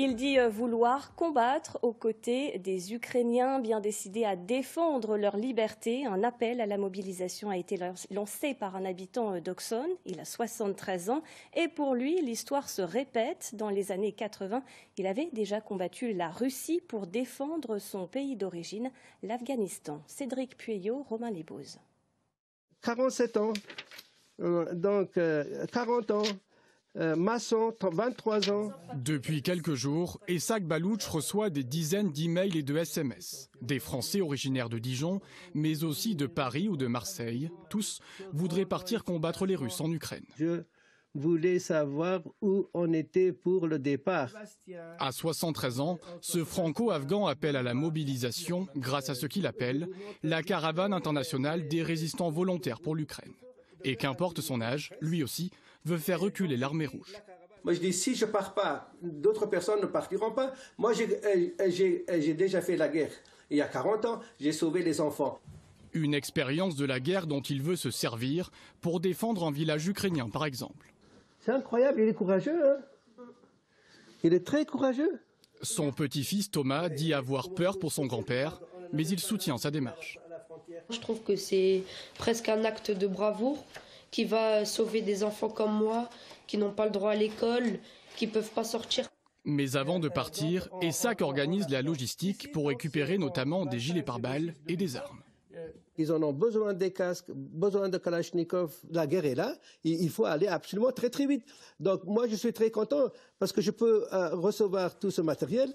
Il dit vouloir combattre aux côtés des Ukrainiens bien décidés à défendre leur liberté. Un appel à la mobilisation a été lancé par un habitant d'Oxon. Il a 73 ans et pour lui, l'histoire se répète. Dans les années 80, il avait déjà combattu la Russie pour défendre son pays d'origine, l'Afghanistan. Cédric Pueyo, Romain Lebose. 47 ans, donc 40 ans. Maçon, 23 ans. Depuis quelques jours, Eshaq Baloutch reçoit des dizaines d'emails et de SMS. Des Français originaires de Dijon, mais aussi de Paris ou de Marseille. Tous voudraient partir combattre les Russes en Ukraine. Je voulais savoir où on était pour le départ. À 73 ans, ce franco-afghan appelle à la mobilisation grâce à ce qu'il appelle la caravane internationale des résistants volontaires pour l'Ukraine. Et qu'importe son âge, lui aussi veut faire reculer l'armée rouge. Moi je dis, si je ne pars pas, d'autres personnes ne partiront pas. Moi j'ai déjà fait la guerre. Il y a 40 ans, j'ai sauvé les enfants. Une expérience de la guerre dont il veut se servir pour défendre un village ukrainien, par exemple. C'est incroyable, il est courageux. Hein, il est très courageux. Son petit-fils Thomas dit avoir peur pour son grand-père, mais il soutient sa démarche. Je trouve que c'est presque un acte de bravoure qui va sauver des enfants comme moi, qui n'ont pas le droit à l'école, qui ne peuvent pas sortir. Mais avant de partir, Eshaq organise la logistique pour récupérer notamment des gilets pare-balles et des armes. Ils en ont besoin des casques, besoin de Kalachnikov. La guerre est là, il faut aller absolument très très vite. Donc moi je suis très content parce que je peux recevoir tout ce matériel.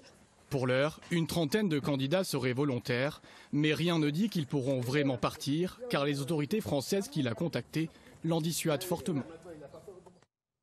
Pour l'heure, une trentaine de candidats seraient volontaires, mais rien ne dit qu'ils pourront vraiment partir, car les autorités françaises qui l'ont contacté l'en dissuadent fortement.